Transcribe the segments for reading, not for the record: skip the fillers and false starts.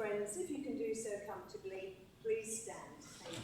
friends, if you can do so comfortably, please stand. Thank you.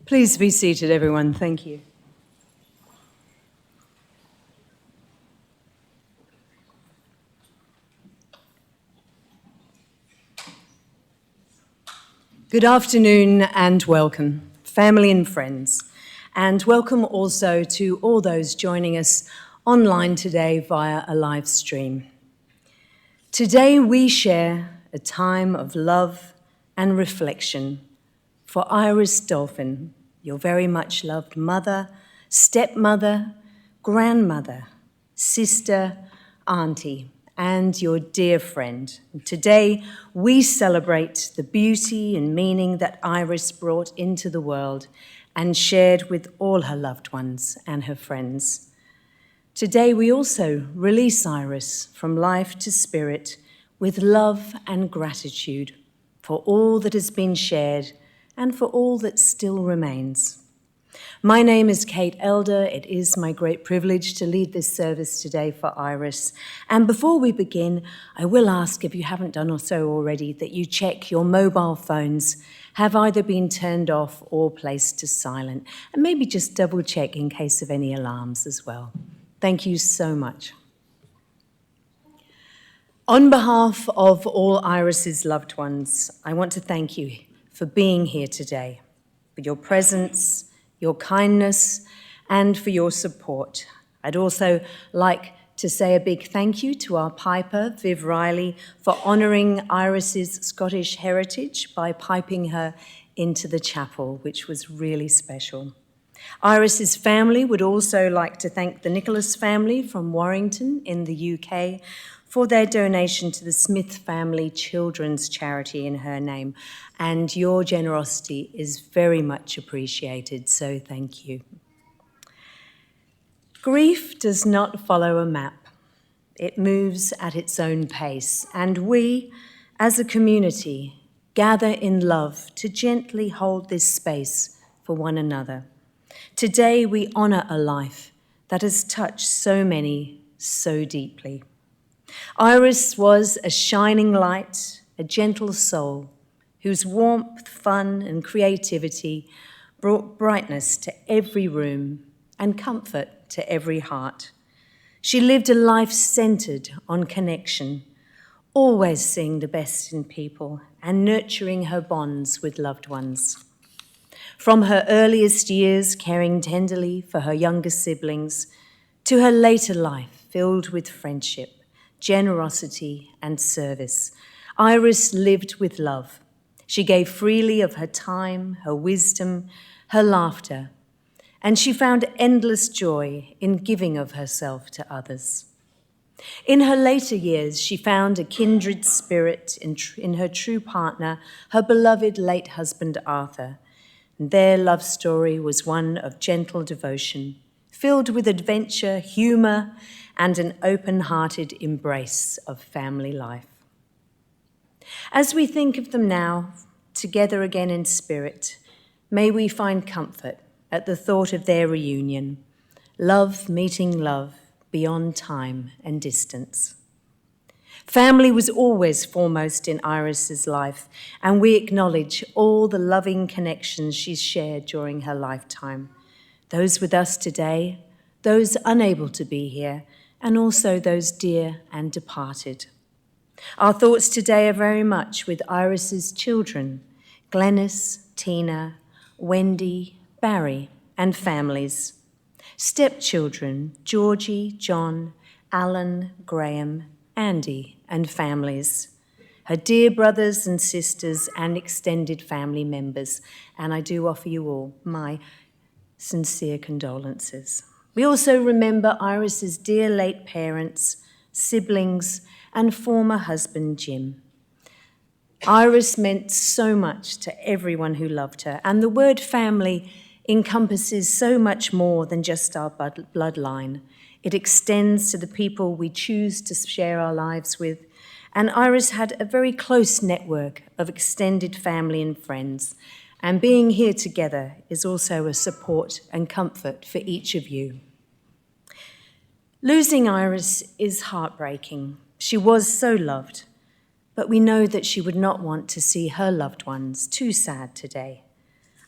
Please be seated, everyone. Thank you. Good afternoon and welcome, family and friends, and welcome also to all those joining us online today via a live stream. Today we share a time of love and reflection for Iris Dolphin, your very much loved mother, stepmother, grandmother, sister, auntie, and your dear friend. Today, we celebrate the beauty and meaning that Iris brought into the world and shared with all her loved ones and her friends. Today, we also release Iris from life to spirit with love and gratitude for all that has been shared and for all that still remains. My name is Kate Elder. It is my great privilege to lead this service today for Iris. And before we begin, I will ask, if you haven't done so already, that you check your mobile phones have either been turned off or placed to silent, and maybe just double check in case of any alarms as well. Thank you so much. On behalf of all Iris's loved ones, I want to thank you for being here today, for your presence, your kindness, and for your support. I'd also like to say a big thank you to our piper, Viv Riley, for honouring Iris's Scottish heritage by piping her into the chapel, which was really special. Iris's family would also like to thank the Nicholas family from Warrington in the UK for their donation to the Smith Family Children's Charity in her name. And your generosity is very much appreciated, so thank you. Grief does not follow a map. It moves at its own pace, and we, as a community, gather in love to gently hold this space for one another. Today, we honour a life that has touched so many so deeply. Iris was a shining light, a gentle soul, whose warmth, fun, and creativity brought brightness to every room and comfort to every heart. She lived a life centred on connection, always seeing the best in people and nurturing her bonds with loved ones. From her earliest years caring tenderly for her younger siblings, to her later life filled with friendship, generosity, and service, Iris lived with love. She gave freely of her time, her wisdom, her laughter, and she found endless joy in giving of herself to others. In her later years, she found a kindred spirit in her true partner, her beloved late husband Arthur. Their love story was one of gentle devotion, filled with adventure, humour, and an open-hearted embrace of family life. As we think of them now, together again in spirit, May we find comfort at the thought of their reunion, love meeting love beyond time and distance. Family was always foremost in Iris's life, and we acknowledge all the loving connections she's shared during her lifetime. Those with us today, those unable to be here, and also those dear and departed. Our thoughts today are very much with Iris's children, Glenys, Tina, Wendy, Barry, and families. Stepchildren, Georgie, John, Alan, Graham, Andy, and families. Her dear brothers and sisters and extended family members, and I do offer you all my sincere condolences. We also remember Iris's dear late parents, siblings, and former husband, Jim. Iris meant so much to everyone who loved her, and the word family encompasses so much more than just our bloodline. It extends to the people we choose to share our lives with, and Iris had a very close network of extended family and friends, and being here together is also a support and comfort for each of you. Losing Iris is heartbreaking. She was so loved, but we know that she would not want to see her loved ones too sad today.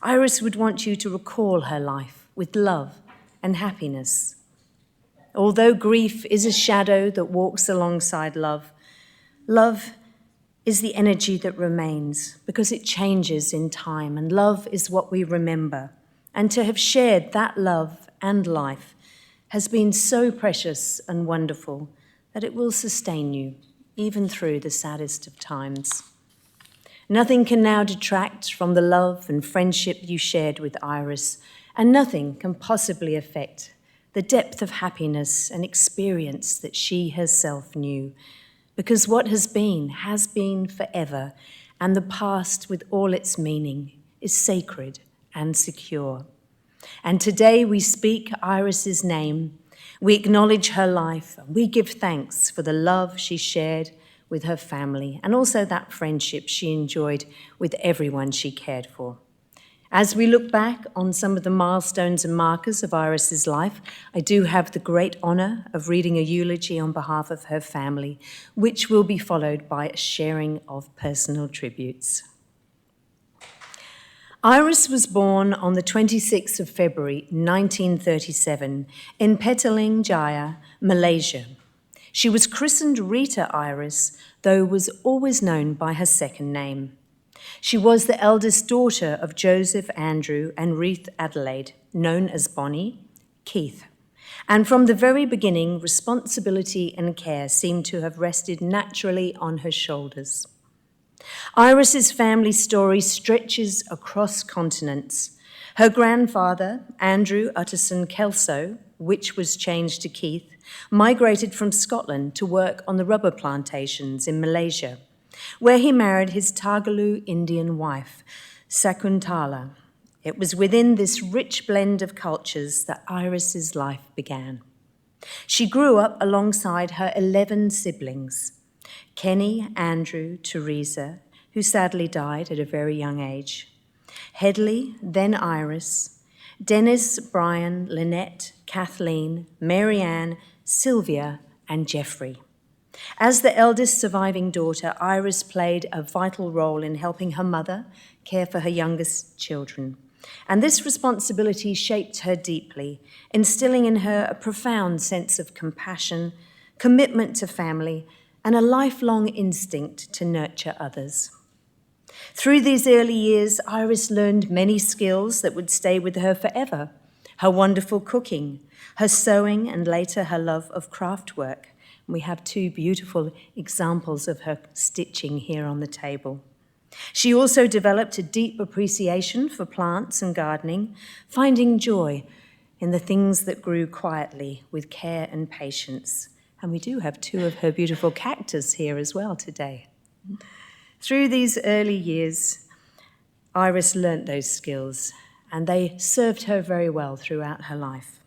Iris would want you to recall her life with love and happiness. Although grief is a shadow that walks alongside love, love is the energy that remains because it changes in time, and love is what we remember. And to have shared that love and life has been so precious and wonderful that it will sustain you even through the saddest of times. Nothing can now detract from the love and friendship you shared with Iris, and nothing can possibly affect the depth of happiness and experience that she herself knew, because what has been forever, and the past with all its meaning is sacred and secure. And today we speak Iris's name, we acknowledge her life, and we give thanks for the love she shared with her family, and also that friendship she enjoyed with everyone she cared for. As we look back on some of the milestones and markers of Iris's life, I do have the great honour of reading a eulogy on behalf of her family, which will be followed by a sharing of personal tributes. Iris was born on the 26th of February 1937 in Petaling Jaya, Malaysia. She was christened Rita Iris, though was always known by her second name. She was the eldest daughter of Joseph Andrew and Ruth Adelaide, known as Bonnie, Keith. And from the very beginning, responsibility and care seemed to have rested naturally on her shoulders. Iris's family story stretches across continents. Her grandfather, Andrew Utterson Kelso, which was changed to Keith, migrated from Scotland to work on the rubber plantations in Malaysia, where he married his Tagaloo Indian wife, Sakuntala. It was within this rich blend of cultures that Iris's life began. She grew up alongside her 11 siblings, Kenny, Andrew, Teresa, who sadly died at a very young age, Hedley, then Iris, Dennis, Brian, Lynette, Kathleen, Marianne, Sylvia, and Jeffrey. As the eldest surviving daughter, Iris played a vital role in helping her mother care for her youngest children. And this responsibility shaped her deeply, instilling in her a profound sense of compassion, commitment to family, and a lifelong instinct to nurture others. Through these early years, Iris learned many skills that would stay with her forever: her wonderful cooking, her sewing, and later her love of craft work. We have two beautiful examples of her stitching here on the table. She also developed a deep appreciation for plants and gardening, finding joy in the things that grew quietly with care and patience. And we do have two of her beautiful cactus here as well today. Through these early years, Iris learnt those skills, and they served her very well throughout her life.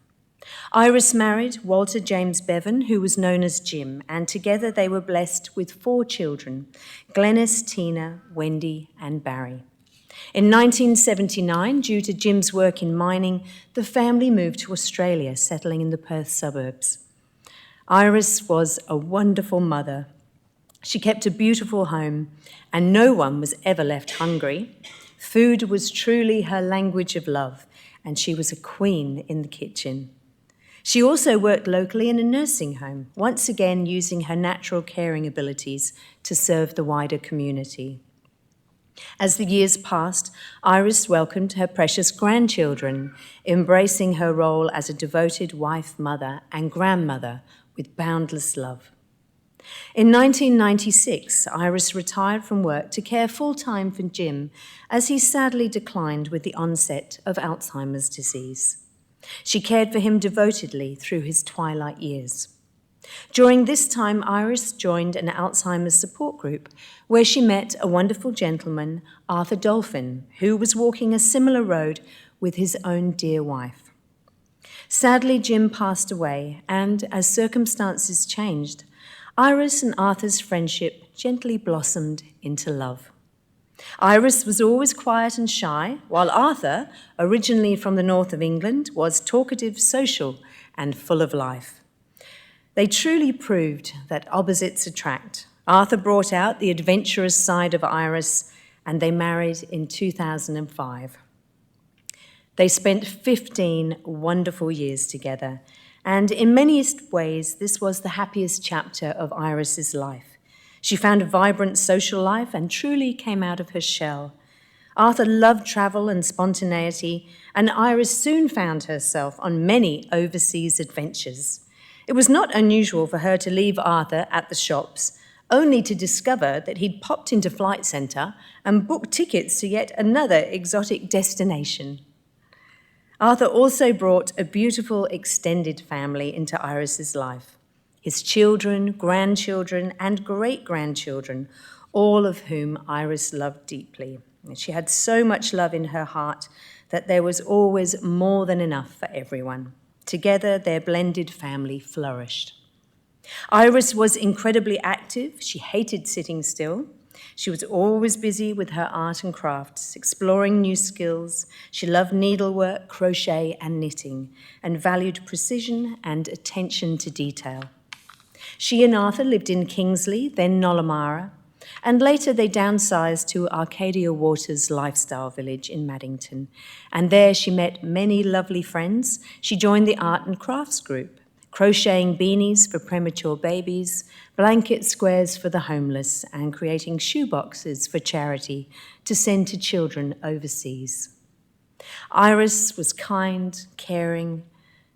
Iris married Walter James Bevan, who was known as Jim, and together they were blessed with 4 children, Glenys, Tina, Wendy, and Barry. In 1979, due to Jim's work in mining, the family moved to Australia, settling in the Perth suburbs. Iris was a wonderful mother. She kept a beautiful home, and no one was ever left hungry. Food was truly her language of love, and she was a queen in the kitchen. She also worked locally in a nursing home, once again using her natural caring abilities to serve the wider community. As the years passed, Iris welcomed her precious grandchildren, embracing her role as a devoted wife, mother, and grandmother with boundless love. In 1996, Iris retired from work to care full-time for Jim as he sadly declined with the onset of Alzheimer's disease. She cared for him devotedly through his twilight years. During this time, Iris joined an Alzheimer's support group where she met a wonderful gentleman, Iris Dolphin, who was walking a similar road with his own dear wife. Sadly, Jim passed away, and as circumstances changed, Iris and Arthur's friendship gently blossomed into love. Iris was always quiet and shy, while Arthur, originally from the north of England, was talkative, social, and full of life. They truly proved that opposites attract. Arthur brought out the adventurous side of Iris, and they married in 2005. They spent 15 wonderful years together, and in many ways, this was the happiest chapter of Iris's life. She found a vibrant social life and truly came out of her shell. Arthur loved travel and spontaneity, and Iris soon found herself on many overseas adventures. It was not unusual for her to leave Arthur at the shops, only to discover that he'd popped into Flight Centre and booked tickets to yet another exotic destination. Arthur also brought a beautiful extended family into Iris's life. His children, grandchildren, and great-grandchildren, all of whom Iris loved deeply. She had so much love in her heart that there was always more than enough for everyone. Together, their blended family flourished. Iris was incredibly active. She hated sitting still. She was always busy with her art and crafts, exploring new skills. She loved needlework, crochet, and knitting, and valued precision and attention to detail. She and Arthur lived in Kingsley, then Nollamara, and later they downsized to Arcadia Waters Lifestyle Village in Maddington. And there she met many lovely friends. She joined the art and crafts group, crocheting beanies for premature babies, blanket squares for the homeless, and creating shoeboxes for charity to send to children overseas. Iris was kind, caring,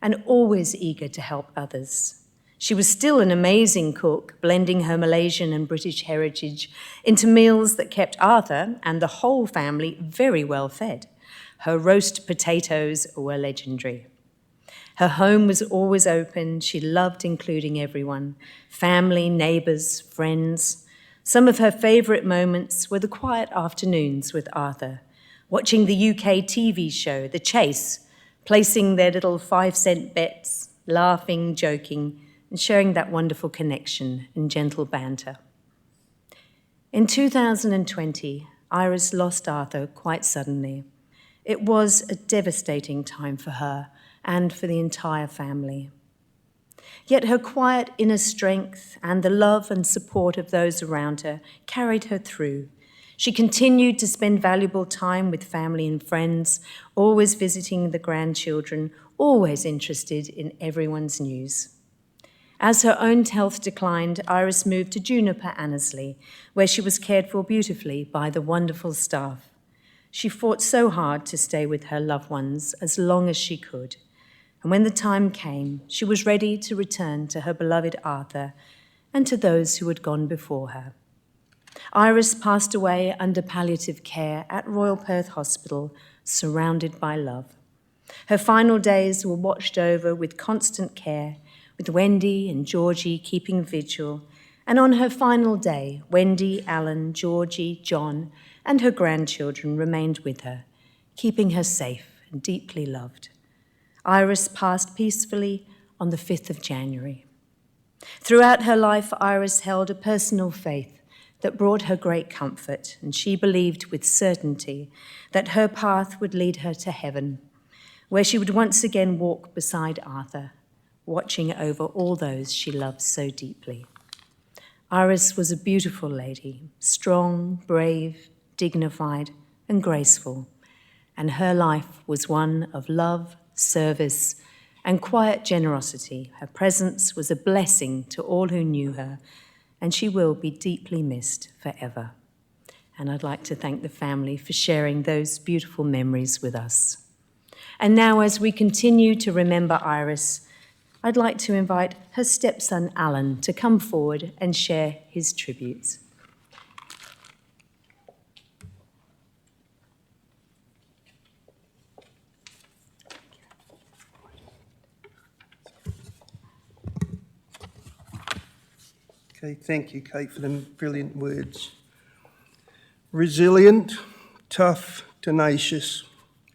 and always eager to help others. She was still an amazing cook, blending her Malaysian and British heritage into meals that kept Arthur and the whole family very well fed. Her roast potatoes were legendary. Her home was always open. She loved including everyone, family, neighbours, friends. Some of her favourite moments were the quiet afternoons with Arthur, watching the UK TV show The Chase, placing their little 5-cent bets, laughing, joking, and sharing that wonderful connection and gentle banter. In 2020, Iris lost Arthur quite suddenly. It was a devastating time for her and for the entire family. Yet her quiet inner strength and the love and support of those around her carried her through. She continued to spend valuable time with family and friends, always visiting the grandchildren, always interested in everyone's news. As her own health declined, Iris moved to Juniper Annesley, where she was cared for beautifully by the wonderful staff. She fought so hard to stay with her loved ones as long as she could. And when the time came, she was ready to return to her beloved Arthur and to those who had gone before her. Iris passed away under palliative care at Royal Perth Hospital, surrounded by love. Her final days were watched over with constant care, with Wendy and Georgie keeping vigil, and on her final day, Wendy, Alan, Georgie, John, and her grandchildren remained with her, keeping her safe and deeply loved. Iris passed peacefully on the 5th of January. Throughout her life, Iris held a personal faith that brought her great comfort, and she believed with certainty that her path would lead her to heaven, where she would once again walk beside Arthur, watching over all those she loved so deeply. Iris was a beautiful lady, strong, brave, dignified, and graceful, and her life was one of love, service, and quiet generosity. Her presence was a blessing to all who knew her, and she will be deeply missed forever. And I'd like to thank the family for sharing those beautiful memories with us. And now, as we continue to remember Iris, I'd like to invite her stepson, Alan, to come forward and share his tributes. Okay, thank you, Kate, for them brilliant words. Resilient, tough, tenacious.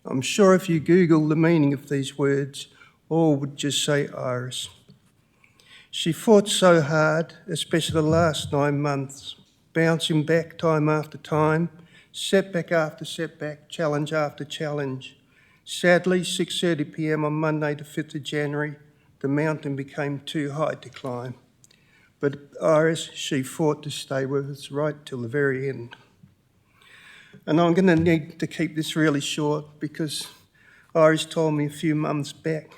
I'm sure if you Google the meaning of these words, all would just say Iris. She fought so hard, especially the last 9 months, bouncing back time after time, setback after setback, challenge after challenge. Sadly, 6:30 p.m. on Monday the 5th of January, the mountain became too high to climb. But Iris, she fought to stay with us right till the very end. And I'm going to need to keep this really short because Iris told me a few months back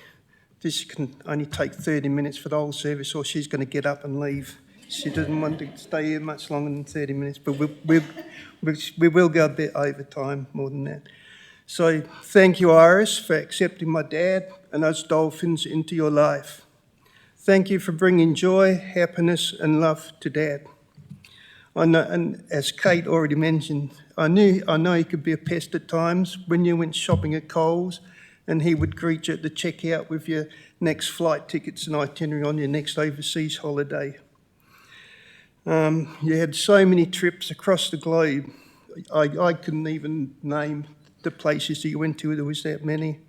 this can only take 30 minutes for the whole service or she's going to get up and leave. She doesn't want to stay here much longer than 30 minutes, but we will go a bit over time, more than that. So thank you, Iris, for accepting my dad and us dolphins into your life. Thank you for bringing joy, happiness and love to Dad. I know, and as Kate already mentioned, I know he could be a pest at times when you went shopping at Coles and he would greet you at the checkout with your next flight tickets and itinerary on your next overseas holiday. You had so many trips across the globe. I couldn't even name the places that you went to, there was that many.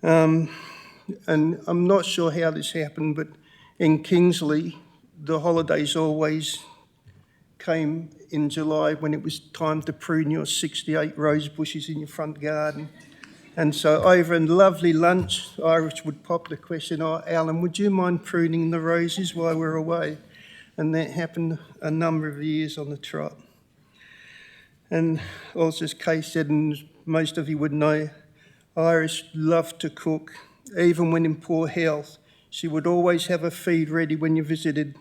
And I'm not sure how this happened, but in Kingsley, the holidays always came in July when it was time to prune your 68 rose bushes in your front garden. And so over a lovely lunch, Iris would pop the question, "Oh, Alan, would you mind pruning the roses while we're away?" And that happened a number of years on the trot. And also, as Kay said, and most of you would know, Iris loved to cook. Even when in poor health, she would always have a feed ready when you visited.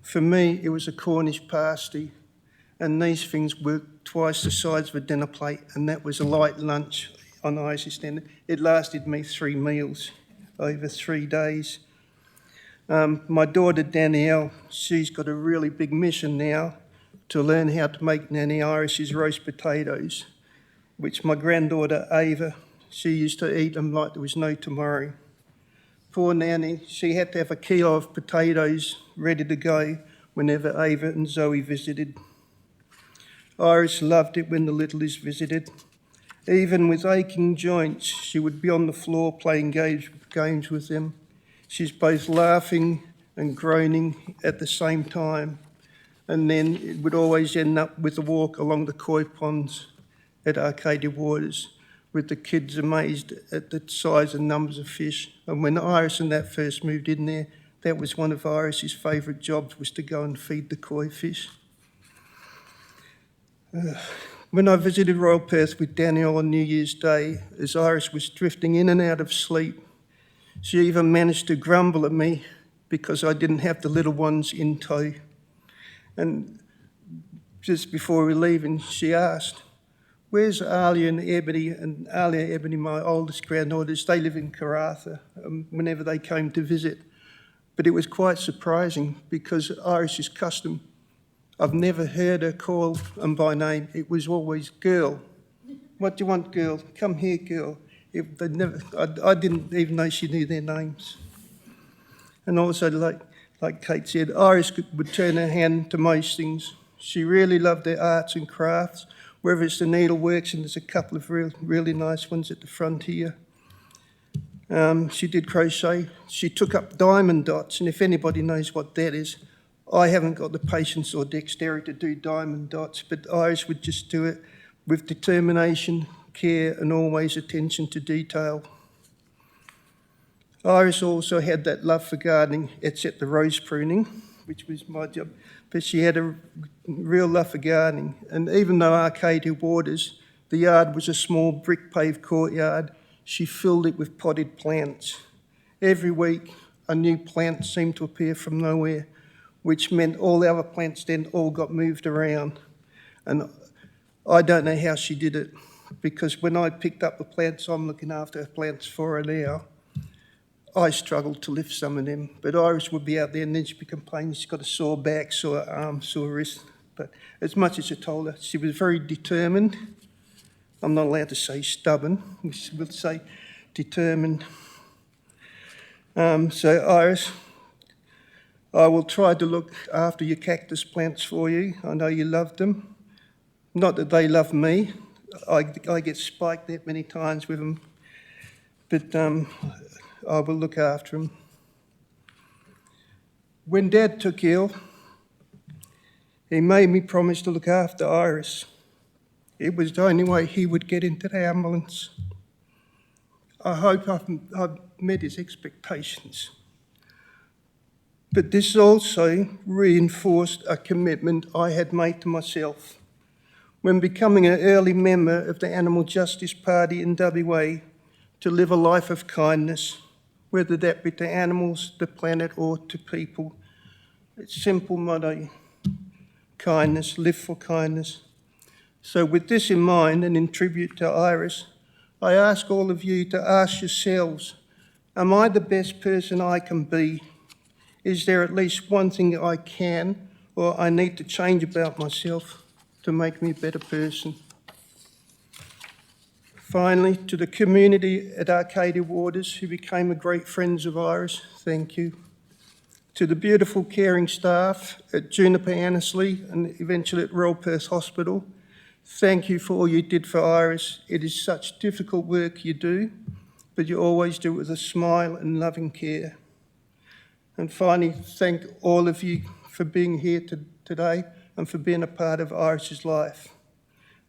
For me, it was a Cornish pasty, and these things were twice the size of a dinner plate, and that was a light lunch on Iris's standard. It lasted me 3 meals over 3 days. My daughter Danielle, she's got a really big mission now to learn how to make Nanny Iris's roast potatoes, which my granddaughter Ava, she used to eat them like there was no tomorrow. Poor Nanny, she had to have a kilo of potatoes ready to go whenever Ava and Zoe visited. Iris loved it when the littlies visited. Even with aching joints, she would be on the floor playing games with them. She's both laughing and groaning at the same time. And then it would always end up with a walk along the koi ponds at Arcadia Waters, with the kids amazed at the size and numbers of fish. And when Iris and that first moved in there, that was one of Iris's favourite jobs, was to go and feed the koi fish. When I visited Royal Perth with Danielle on New Year's Day, as Iris was drifting in and out of sleep, she even managed to grumble at me because I didn't have the little ones in tow. And just before we were leaving, she asked, "Where's Alia and Ebony?" And Alia, Ebony, my oldest granddaughters, they live in Karratha, whenever they came to visit. But it was quite surprising because Iris's custom, I've never heard her call them by name. It was always "girl." "What do you want, girl? Come here, girl." I didn't even know she knew their names. And also, like Kate said, Iris would turn her hand to most things. She really loved her arts and crafts, whether it's the needleworks, and there's a couple of really nice ones at the front here. She did crochet. She took up diamond dots, and if anybody knows what that is, I haven't got the patience or dexterity to do diamond dots, but Iris would just do it with determination, care, and always attention to detail. Iris also had that love for gardening, except the rose pruning, which was my job, but she had a real love for gardening. And even though Arcadia Waters, the yard was a small brick-paved courtyard, she filled it with potted plants. Every week, a new plant seemed to appear from nowhere, which meant all the other plants then all got moved around. And I don't know how she did it, because when I picked up the plants, I'm looking after her plants for her now, I struggled to lift some of them, but Iris would be out there and then she'd be complaining she's got a sore back, sore arm, sore wrist. But as much as I told her, she was very determined. I'm not allowed to say stubborn, we would say determined. So Iris, I will try to look after your cactus plants for you. I know you love them. Not that they love me. I get spiked that many times with them, but I will look after him. When Dad took ill, he made me promise to look after Iris. It was the only way he would get into the ambulance. I hope I've met his expectations. But this also reinforced a commitment I had made to myself. When becoming an early member of the Animal Justice Party in WA, to live a life of kindness, whether that be to animals, the planet, or to people. It's simple motto, kindness, live for kindness. So with this in mind, and in tribute to Iris, I ask all of you to ask yourselves, am I the best person I can be? Is there at least one thing I can or I need to change about myself to make me a better person? Finally, to the community at Arcadia Waters who became great friends of Iris, thank you. To the beautiful caring staff at Juniper Annesley and eventually at Royal Perth Hospital, thank you for all you did for Iris. It is such difficult work you do, but you always do it with a smile and loving care. And finally, thank all of you for being here today and for being a part of Iris's life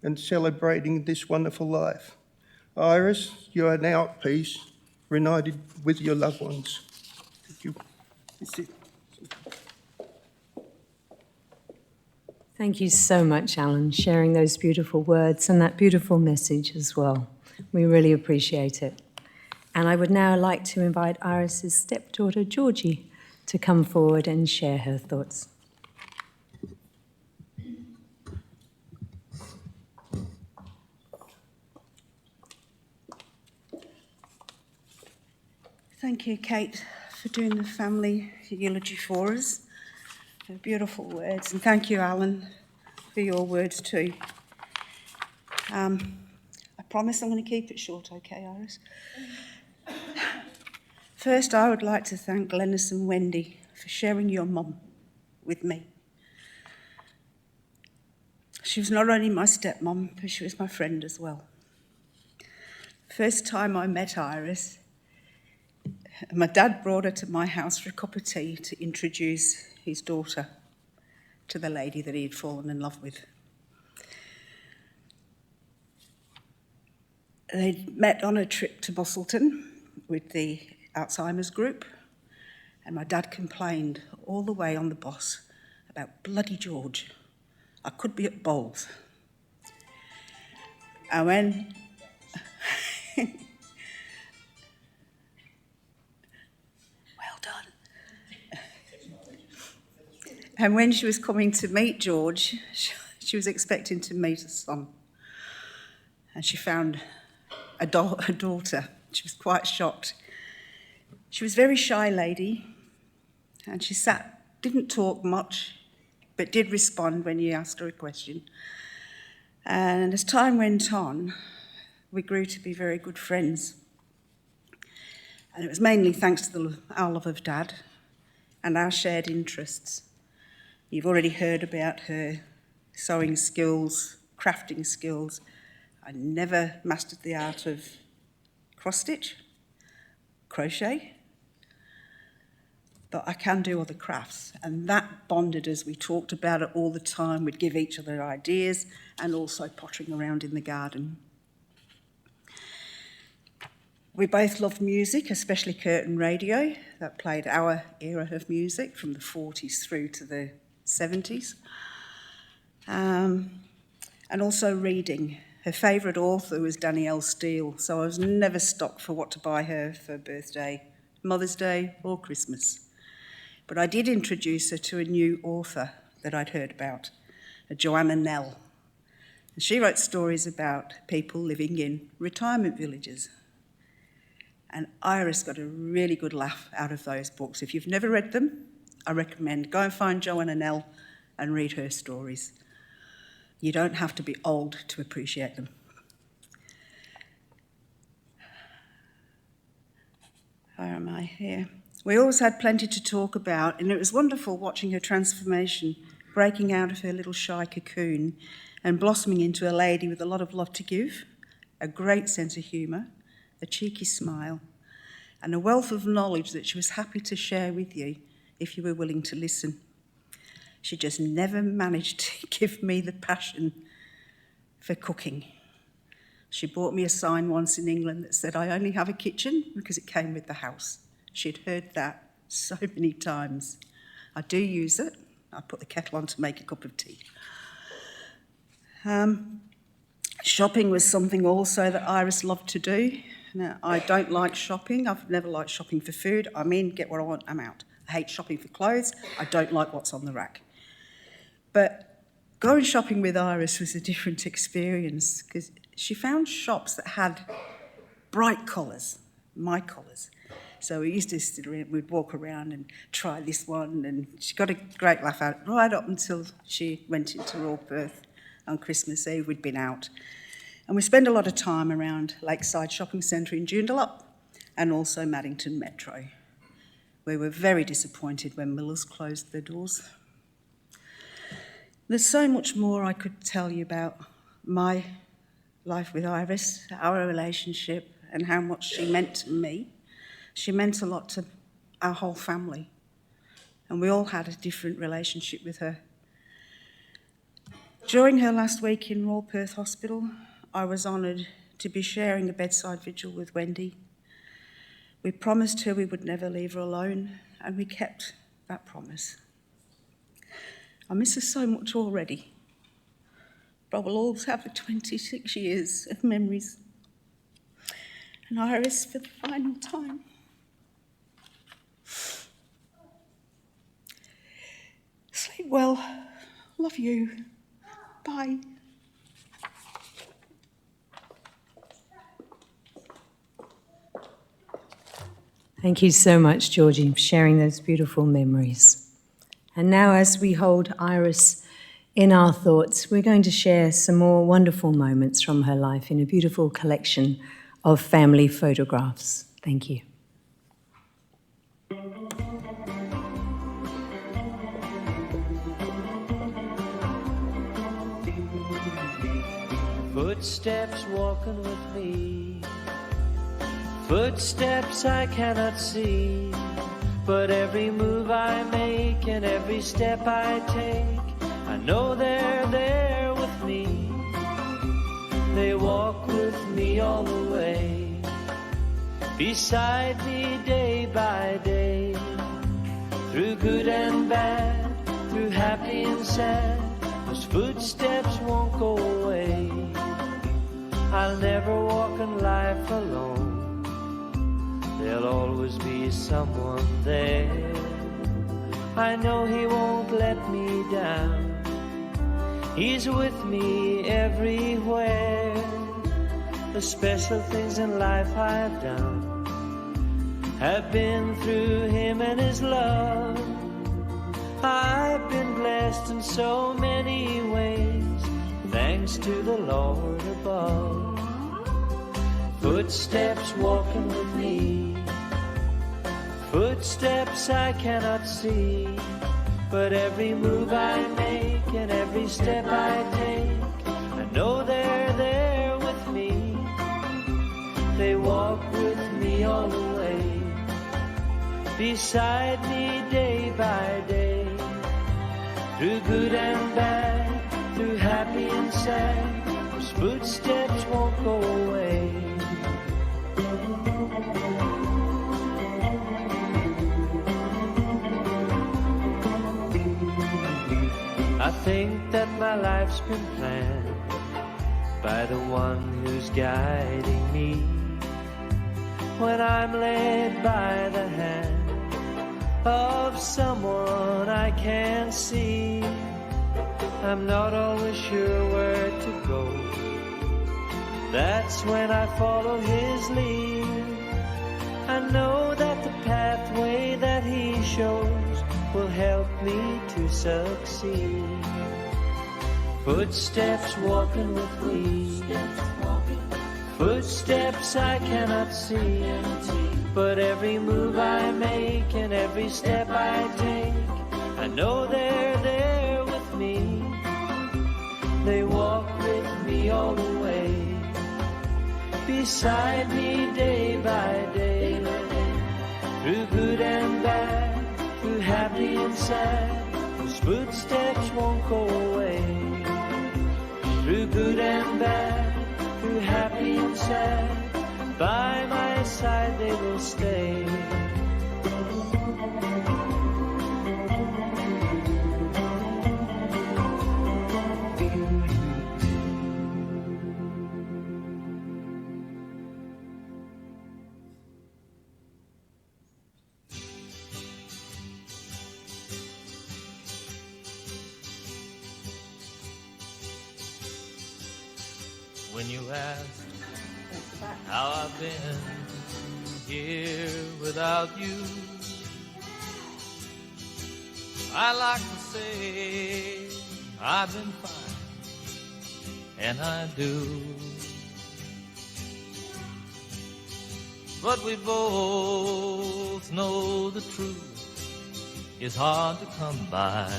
and celebrating this wonderful life. Iris, you are now at peace, reunited with your loved ones. Thank you. That's it. Thank you so much, Alan, sharing those beautiful words and that beautiful message as well. We really appreciate it. And I would now like to invite Iris's stepdaughter, Georgie, to come forward and share her thoughts. Thank you, Kate, for doing the family eulogy for us. They're beautiful words. And thank you, Alan, for your words too. I promise I'm going to keep it short, okay, Iris? First, I would like to thank Glenys and Wendy for sharing your mum with me. She was not only my stepmom, but she was my friend as well. First time I met Iris, my dad brought her to my house for a cup of tea to introduce his daughter to the lady that he had fallen in love with. They'd met on a trip to Busselton with the Alzheimer's group, and my dad complained all the way on the bus about bloody George. I could be at bowls. And when And when she was coming to meet George, she was expecting to meet a son. And she found a daughter. She was quite shocked. She was a very shy lady, and she didn't talk much, but did respond when you asked her a question. And as time went on, we grew to be very good friends. And it was mainly thanks to our love of Dad and our shared interests. You've already heard about her sewing skills, crafting skills. I never mastered the art of cross-stitch, crochet, but I can do other crafts. And that bonded us. We talked about it all the time. We'd give each other ideas and also pottering around in the garden. We both loved music, especially curtain radio. That played our era of music from the 40s through to the 70s. And also reading. Her favourite author was Danielle Steele, so I was never stopped for what to buy her for birthday, Mother's Day or Christmas. But I did introduce her to a new author that I'd heard about, a Joanna Nell. And she wrote stories about people living in retirement villages. And Iris got a really good laugh out of those books. If you've never read them, I recommend go and find Joanna Nell and read her stories. You don't have to be old to appreciate them. Where am I here? We always had plenty to talk about, and it was wonderful watching her transformation, breaking out of her little shy cocoon and blossoming into a lady with a lot of love to give, a great sense of humour, a cheeky smile, and a wealth of knowledge that she was happy to share with you if you were willing to listen. She just never managed to give me the passion for cooking. She bought me a sign once in England that said, "I only have a kitchen," because it came with the house. She'd heard that so many times. I do use it. I put the kettle on to make a cup of tea. Shopping was something also that Iris loved to do. Now, I don't like shopping. I've never liked shopping for food. I'm in, get what I want, I'm out. I hate shopping for clothes. I don't like what's on the rack. But going shopping with Iris was a different experience because she found shops that had bright colours, my colours. So we used to sit around, we'd walk around and try this one, and she got a great laugh out of it right up until she went into Royal Perth on Christmas Eve. We'd been out. And we spent a lot of time around Lakeside Shopping Centre in Joondalup and also Maddington Metro. We were very disappointed when Miller's closed their doors. There's so much more I could tell you about my life with Iris, our relationship, and how much she meant to me. She meant a lot to our whole family, and we all had a different relationship with her. During her last week in Royal Perth Hospital, I was honoured to be sharing a bedside vigil with Wendy. We promised her we would never leave her alone, and we kept that promise. I miss her so much already, but I will always have the 26 years of memories. And Iris, for the final time. Sleep well. Love you. Bye. Thank you so much, Georgie, for sharing those beautiful memories. And now, as we hold Iris in our thoughts, we're going to share some more wonderful moments from her life in a beautiful collection of family photographs. Thank you. Footsteps walking with me, footsteps I cannot see, but every move I make and every step I take, I know they're there with me. They walk with me all the way, beside me day by day, through good and bad, through happy and sad. Those footsteps won't go away. I'll never walk in life alone. There'll always be someone there. I know he won't let me down. He's with me everywhere. The special things in life I've done have been through him and his love. I've been blessed in so many ways, thanks to the Lord above. Footsteps walking with me, footsteps I cannot see, but every move I make and every step I take, I know they're there with me. They walk with me all the way, beside me day by day, through good and bad, through happy and sad, his footsteps won't go away. I think that my life's been planned by the one who's guiding me. When I'm led by the hand of someone I can't see, I'm not always sure where to go. That's when I follow his lead. I know that the pathway that he shows will help me to succeed. Footsteps walking with me, footsteps I cannot see, but every move I make and every step I take, I know they're there with me. They walk with me all the way, beside me day by day, through good and bad, through happy and sad, whose footsteps won't go away. Through good and bad, through happy and sad, by my side they will stay. When you ask how I've been here without you, I like to say I've been fine, and I do. But we both know the truth is hard to come by.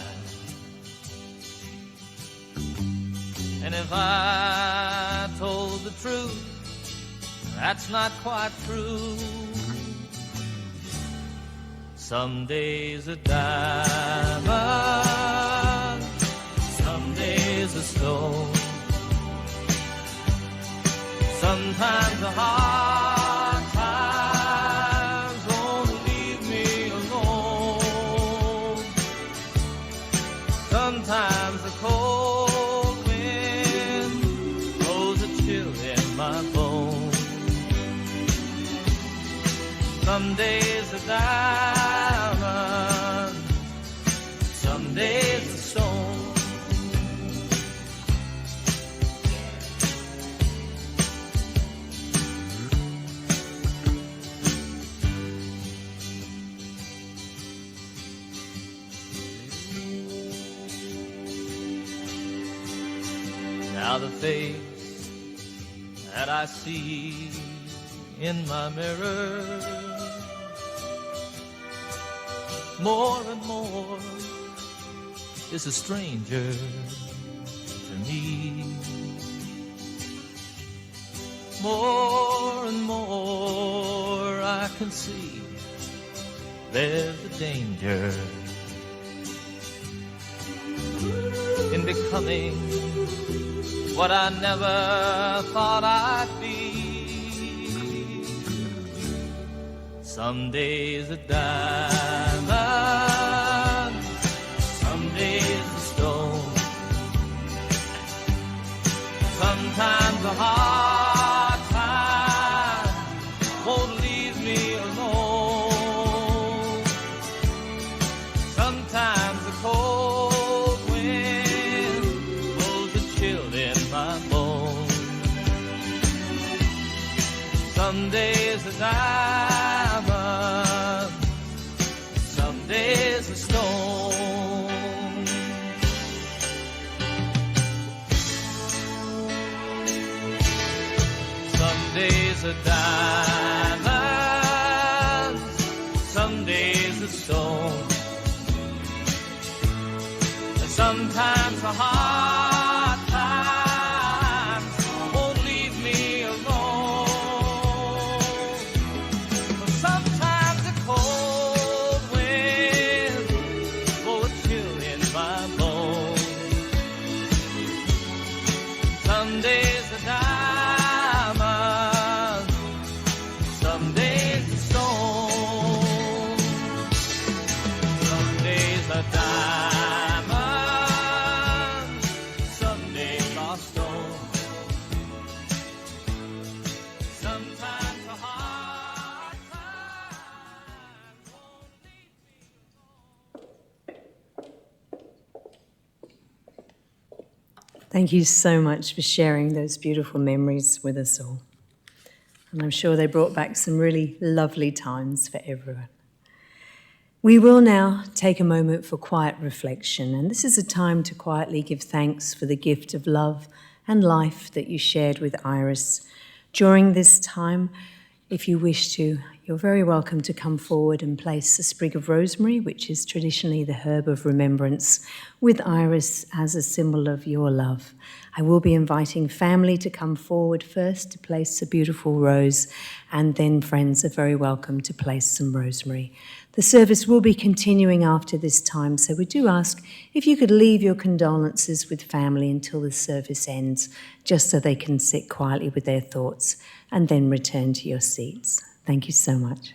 And if I told the truth, that's not quite true. Some days a diamond, some days a stone. Sometimes the hard times won't leave me alone. Sometimes the cold wind blows a chill in my bones. Some days a diamond, some days a stone. Now the face that I see in my mirror, more and more is a stranger to me. More and more I can see there's a danger in becoming what I never thought I'd be. Some days a diamond, some days a stone. Sometimes a hard time won't leave me alone. Sometimes a cold wind blows a chill in my bones. Some days a diamond, some days a stone. Some days a diamond, some days a stone. Sometimes a hard times won't leave me alone. Sometimes a cold Thank you so much for sharing those beautiful memories with us all. And I'm sure they brought back some really lovely times for everyone. We will now take a moment for quiet reflection, and this is a time to quietly give thanks for the gift of love and life that you shared with Iris. During this time, if you wish to, you're very welcome to come forward and place a sprig of rosemary, which is traditionally the herb of remembrance, with Iris as a symbol of your love. I will be inviting family to come forward first to place a beautiful rose, and then friends are very welcome to place some rosemary. The service will be continuing after this time, so we do ask if you could leave your condolences with family until the service ends, just so they can sit quietly with their thoughts and then return to your seats. Thank you so much.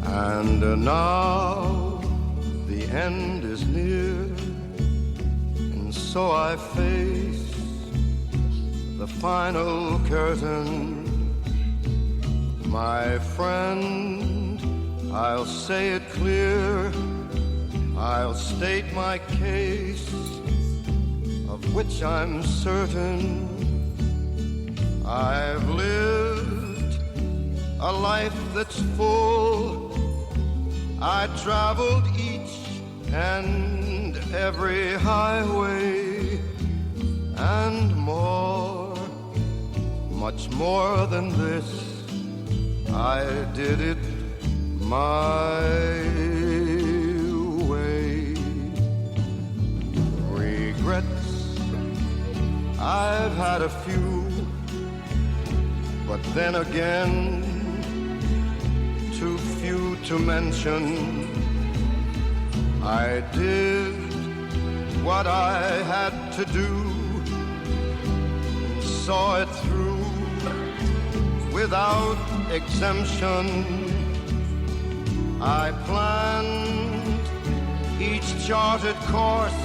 And now the end is near, and so I face the final curtain. My friend, I'll say it clear, I'll state my case, of which I'm certain. I've lived a life that's full. I traveled each and every highway and more, much more than this. I did it my way. Regrets, I've had a few, but then again, too few to mention. I did what I had to do, and saw it through without exemption. I planned each charted course,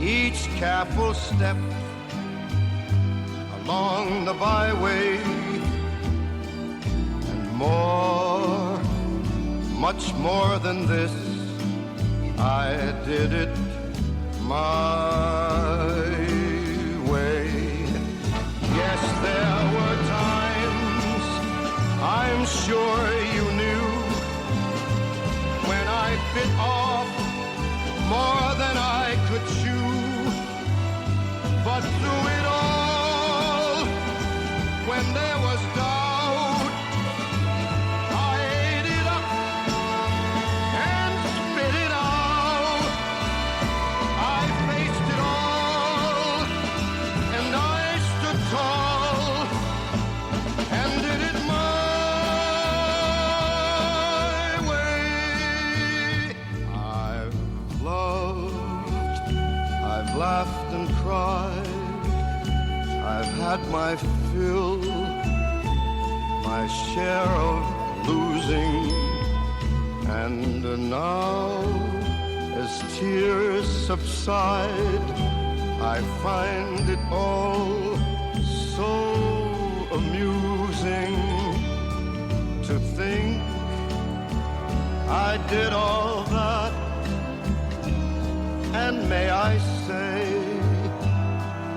each careful step along the byway, and more, much more than this, I did it my way. Yes, there were times, I'm sure you knew, when I bit off more than I could chew. But through it all, when there was doubt, I ate it up and spit it out. I faced it all, and I stood tall, and did it my way. I've loved, I've laughed and cried, I've had my fill, my share of losing, and now, as tears subside, I find it all so amusing to think I did all that, and may I say,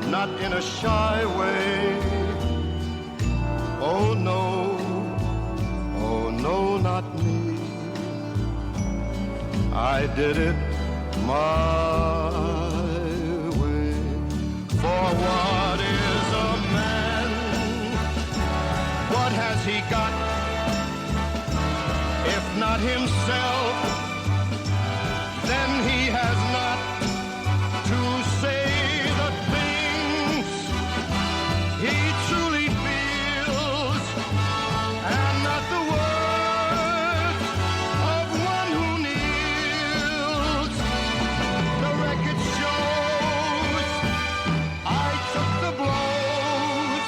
not in a shy way, oh no, not me. I did it my way. For what is a man? What has he got? If not himself, then he has not to say the things he truly feels, and not the words of one who kneels. The record shows I took the blows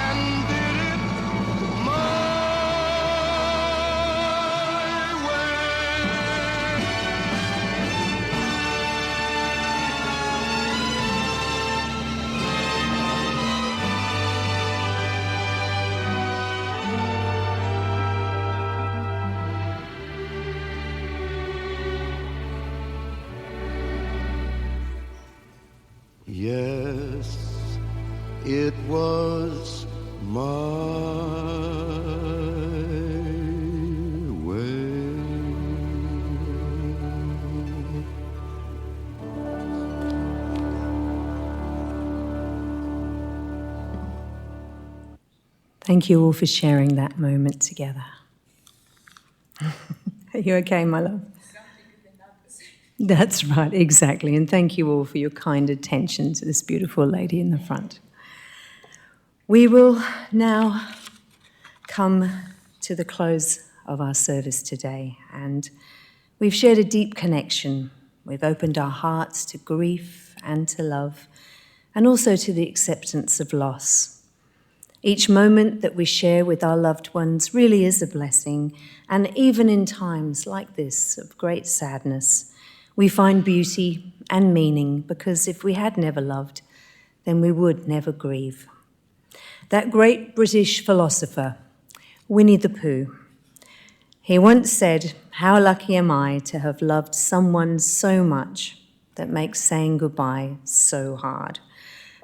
and did it my way. Yes, it was my way. Thank you all for sharing that moment together. Are you okay, my love? That's right, exactly. And thank you all for your kind attention to this beautiful lady in the front. We will now come to the close of our service today, and we've shared a deep connection. We've opened our hearts to grief and to love, and also to the acceptance of loss. Each moment that we share with our loved ones really is a blessing, and even in times like this of great sadness, we find beauty and meaning, because if we had never loved, then we would never grieve. That great British philosopher, Winnie the Pooh, he once said, "How lucky am I to have loved someone so much that makes saying goodbye so hard."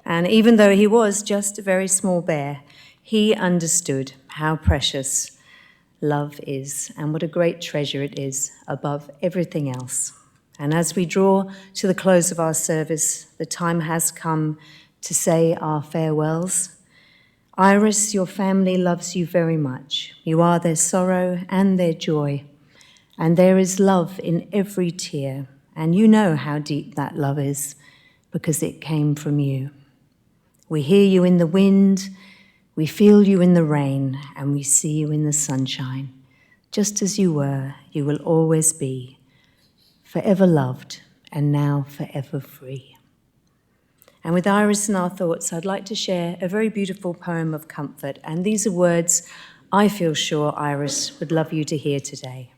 And even though he was just a very small bear, He understood how precious love is and what a great treasure it is above everything else. And as we draw to the close of our service, the time has come to say our farewells. Iris, your family loves you very much. You are their sorrow and their joy, and there is love in every tear, and you know how deep that love is because it came from you. We hear you in the wind, we feel you in the rain, and we see you in the sunshine. Just as you were, you will always be, forever loved and now forever free. And with Iris in our thoughts, I'd like to share a very beautiful poem of comfort, and these are words I feel sure Iris would love you to hear today.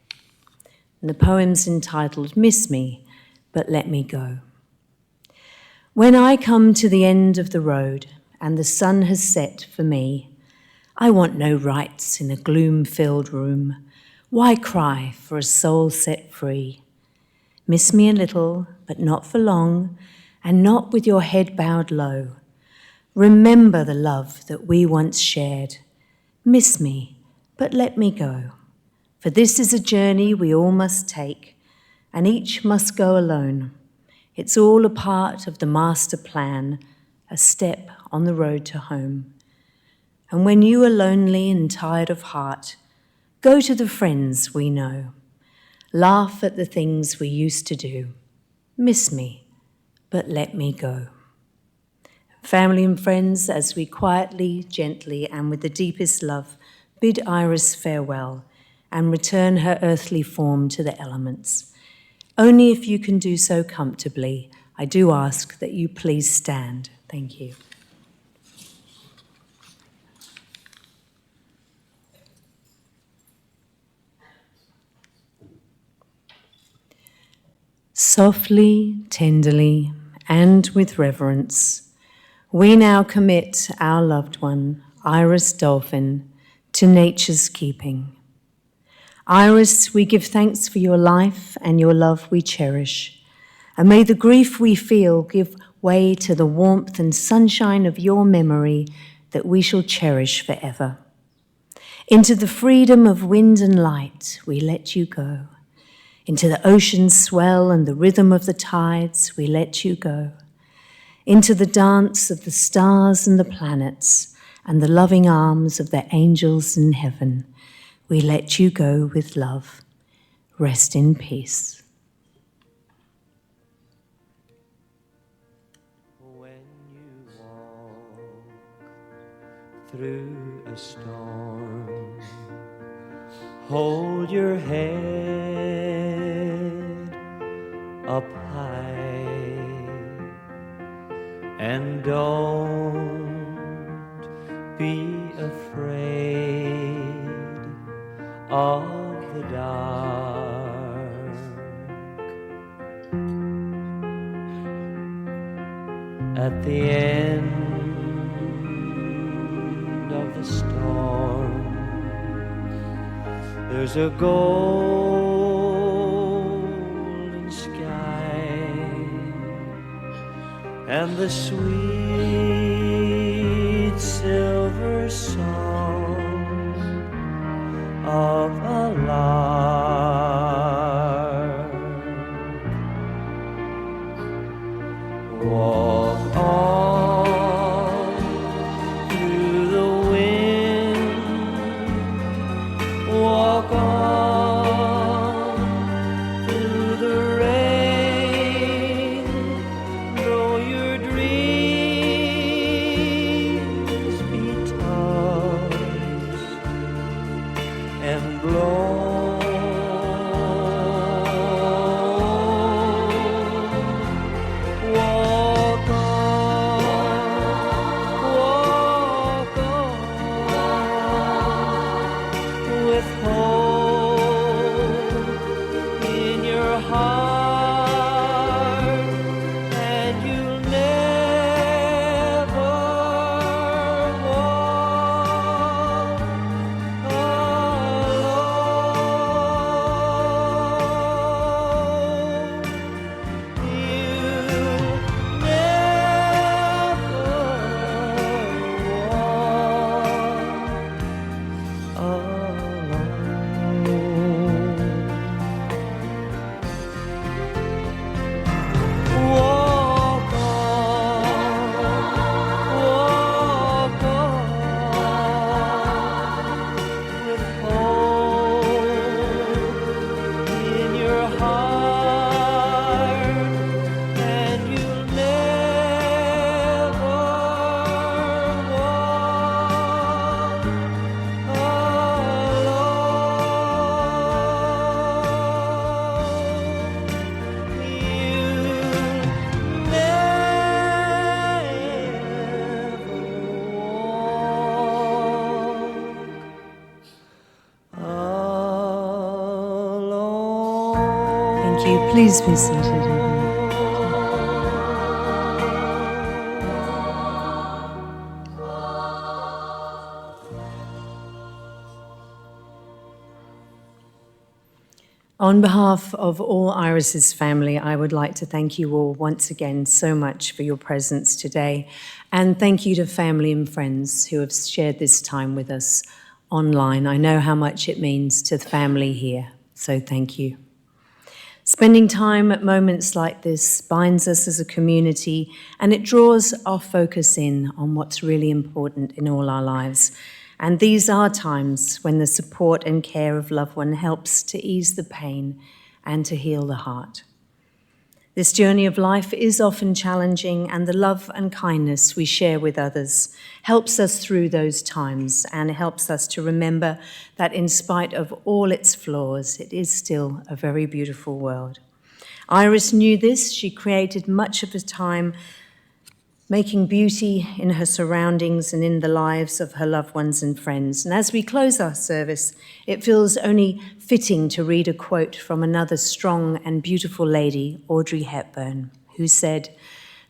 And the poem's entitled, Miss Me, But Let Me Go. When I come to the end of the road and the sun has set for me, I want no rights in a gloom-filled room. Why cry for a soul set free? Miss me a little, but not for long, and not with your head bowed low. Remember the love that we once shared. Miss me, but let me go. For this is a journey we all must take, and each must go alone. It's all a part of the master plan, a step on the road to home. And when you are lonely and tired of heart, go to the friends we know. Laugh at the things we used to do. Miss me, but let me go. Family and friends, as we quietly, gently, and with the deepest love bid Iris farewell and return her earthly form to the elements. Only if you can do so comfortably, I do ask that you please stand. Thank you. Softly, tenderly, and with reverence, we now commit our loved one, Iris Dolphin, to nature's keeping. Iris, we give thanks for your life and your love we cherish, and may the grief we feel give way to the warmth and sunshine of your memory that we shall cherish forever. Into the freedom of wind and light we let you go. Into the ocean's swell and the rhythm of the tides we let you go. Into the dance of the stars and the planets and the loving arms of the angels in heaven, we let you go with love. Rest in peace. When you walk through a storm, hold your head up high and don't be afraid of the dark. At the end of the storm, there's a golden sky and the sweet silver song of a lark. Walk on through the wind, walk on through the rain, though your dreams you. Please be seated. On behalf of all Iris's family, I would like to thank you all once again so much for your presence today. And thank you to family and friends who have shared this time with us online. I know how much it means to the family here, so thank you. Spending time at moments like this binds us as a community, and it draws our focus in on what's really important in all our lives. And these are times when the support and care of loved one helps to ease the pain and to heal the heart. This journey of life is often challenging, and the love and kindness we share with others helps us through those times and helps us to remember that in spite of all its flaws, it is still a very beautiful world. Iris knew this. She created much of her time making beauty in her surroundings and in the lives of her loved ones and friends. And as we close our service, it feels only fitting to read a quote from another strong and beautiful lady, Audrey Hepburn, who said,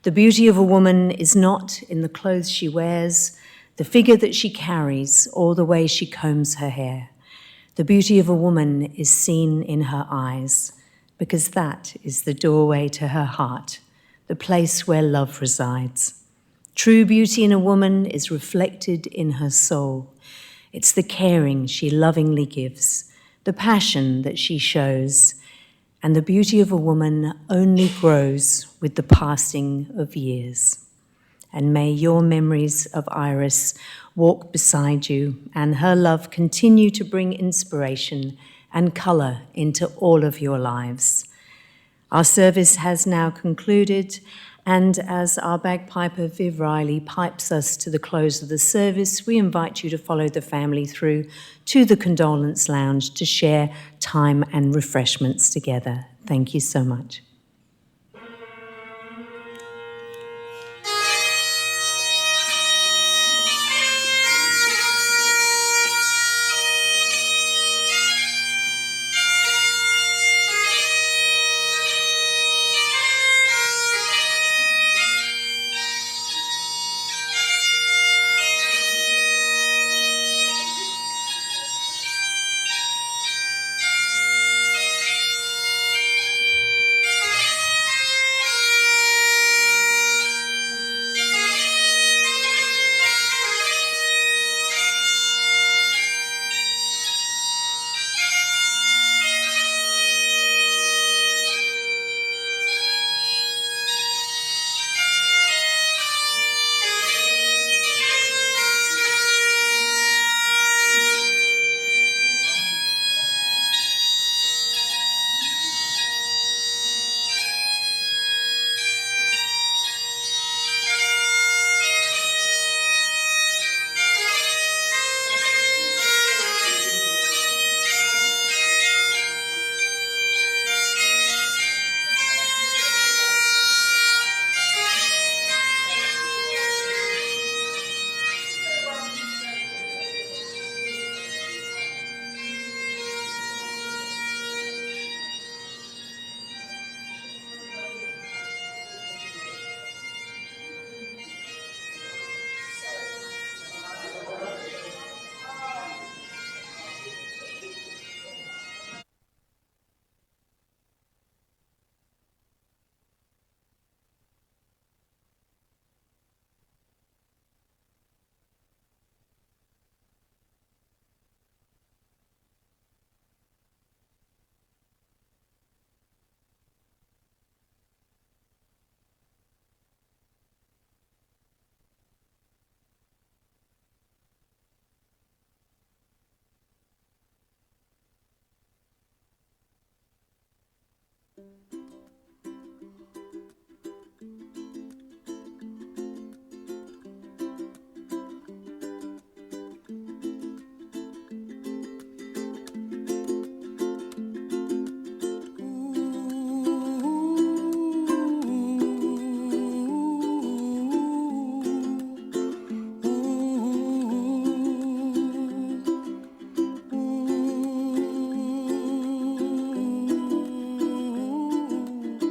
"The beauty of a woman is not in the clothes she wears, the figure that she carries, or the way she combs her hair. The beauty of a woman is seen in her eyes, because that is the doorway to her heart, the place where love resides. True beauty in a woman is reflected in her soul. It's the caring she lovingly gives, the passion that she shows, and the beauty of a woman only grows with the passing of years." And may your memories of Iris walk beside you and her love continue to bring inspiration and colour into all of your lives. Our service has now concluded, and as our bagpiper Viv Riley pipes us to the close of the service, we invite you to follow the family through to the Condolence Lounge to share time and refreshments together. Thank you so much.